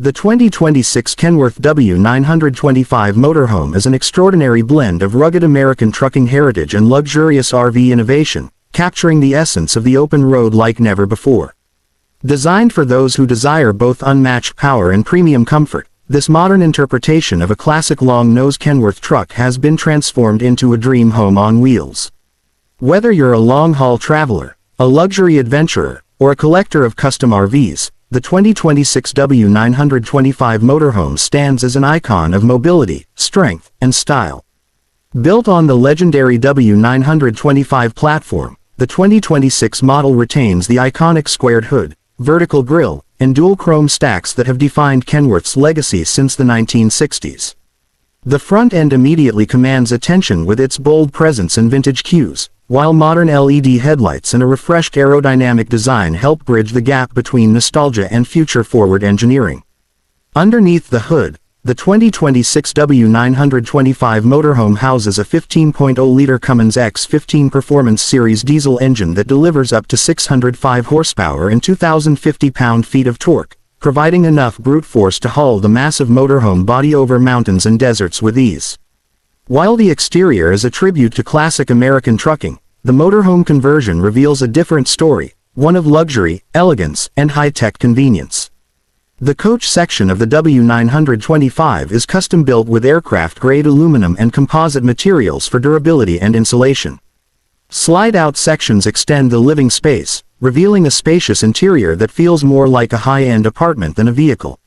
The 2026 Kenworth W925 Motorhome is an extraordinary blend of rugged American trucking heritage and luxurious RV innovation, capturing the essence of the open road like never before. Designed for those who desire both unmatched power and premium comfort, this modern interpretation of a classic long-nose Kenworth truck has been transformed into a dream home on wheels. Whether you're a long-haul traveler, a luxury adventurer, or a collector of custom RVs, the 2026 W925 Motorhome stands as an icon of mobility, strength, and style. Built on the legendary W925 platform, the 2026 model retains the iconic squared hood, vertical grille, and dual chrome stacks that have defined Kenworth's legacy since the 1960s. The front end immediately commands attention with its bold presence and vintage cues, while modern LED headlights and a refreshed aerodynamic design help bridge the gap between nostalgia and future-forward engineering. Underneath the hood, the 2026 W925 Motorhome houses a 15.0-liter Cummins X15 Performance Series diesel engine that delivers up to 605 horsepower and 2,050 pound-feet of torque, providing enough brute force to haul the massive motorhome body over mountains and deserts with ease. While the exterior is a tribute to classic American trucking, the motorhome conversion reveals a different story, one of luxury, elegance, and high-tech convenience. The coach section of the W925 is custom-built with aircraft-grade aluminum and composite materials for durability and insulation. Slide-out sections extend the living space, revealing a spacious interior that feels more like a high-end apartment than a vehicle.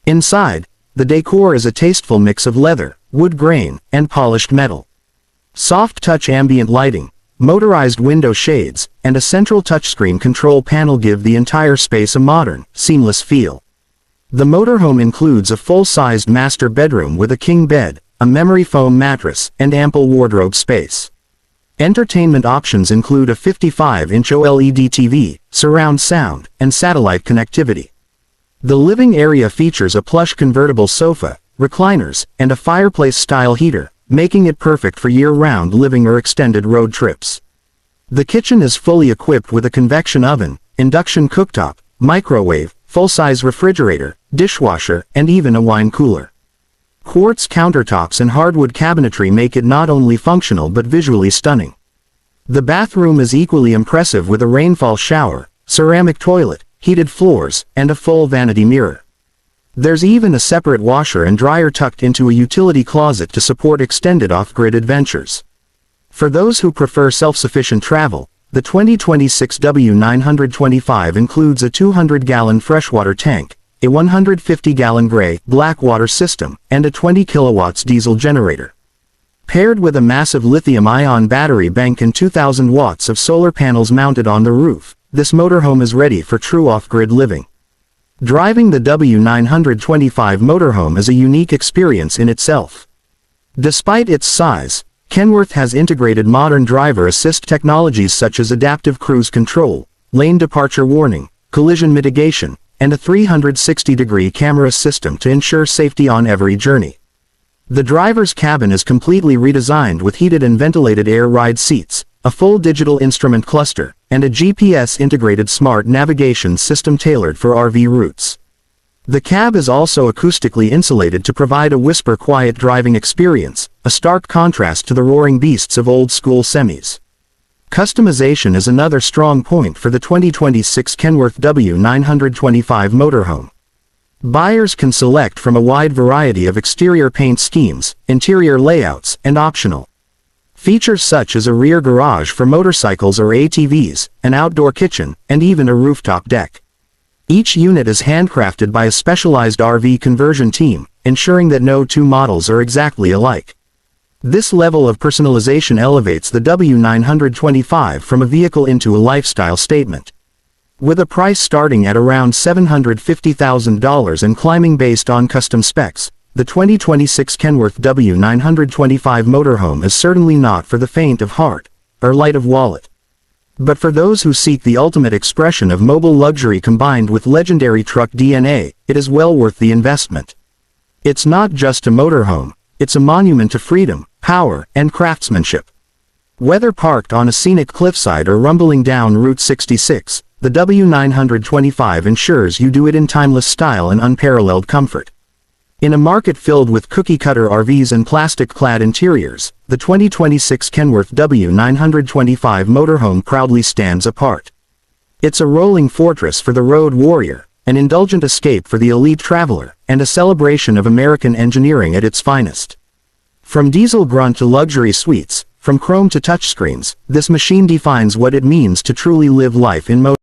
Inside, the decor is a tasteful mix of leather, wood grain, and polished metal. Soft-touch ambient lighting, motorized window shades, and a central touchscreen control panel give the entire space a modern, seamless feel. The motorhome includes a full-sized master bedroom with a king bed, a memory foam mattress, and ample wardrobe space. Entertainment options include a 55-inch OLED TV, surround sound, and satellite connectivity. The living area features a plush convertible sofa, recliners, and a fireplace-style heater, making it perfect for year-round living or extended road trips. The kitchen is fully equipped with a convection oven, induction cooktop, microwave, full-size refrigerator, dishwasher, and even a wine cooler. Quartz countertops and hardwood cabinetry make it not only functional but visually stunning. The bathroom is equally impressive with a rainfall shower, ceramic toilet, heated floors, and a full vanity mirror. There's even a separate washer and dryer tucked into a utility closet to support extended off-grid adventures. For those who prefer self-sufficient travel, the 2026 W925 includes a 200-gallon freshwater tank, a 150-gallon gray-black water system, and a 20 kilowatts diesel generator. Paired with a massive lithium-ion battery bank and 2,000 watts of solar panels mounted on the roof, this motorhome is ready for true off-grid living. Driving the W925 Motorhome is a unique experience in itself. Despite its size, Kenworth has integrated modern driver assist technologies such as adaptive cruise control, lane departure warning, collision mitigation, and a 360-degree camera system to ensure safety on every journey. The driver's cabin is completely redesigned with heated and ventilated air ride seats, a full digital instrument cluster, and a GPS-integrated smart navigation system tailored for RV routes. The cab is also acoustically insulated to provide a whisper-quiet driving experience, a stark contrast to the roaring beasts of old-school semis. Customization is another strong point for the 2026 Kenworth W925 Motorhome. Buyers can select from a wide variety of exterior paint schemes, interior layouts, and optional features such as a rear garage for motorcycles or ATVs, an outdoor kitchen, and even a rooftop deck. Each unit is handcrafted by a specialized RV conversion team, ensuring that no two models are exactly alike. This level of personalization elevates the W925 from a vehicle into a lifestyle statement. With a price starting at around $750,000 and climbing based on custom specs, the 2026 Kenworth W925 Motorhome is certainly not for the faint of heart, or light of wallet. But for those who seek the ultimate expression of mobile luxury combined with legendary truck DNA, it is well worth the investment. It's not just a motorhome, it's a monument to freedom, power, and craftsmanship. Whether parked on a scenic cliffside or rumbling down Route 66, the W925 ensures you do it in timeless style and unparalleled comfort. In a market filled with cookie-cutter RVs and plastic-clad interiors, the 2026 Kenworth W925 Motorhome proudly stands apart. It's a rolling fortress for the road warrior, an indulgent escape for the elite traveler, and a celebration of American engineering at its finest. From diesel grunt to luxury suites, from chrome to touchscreens, this machine defines what it means to truly live life in motion.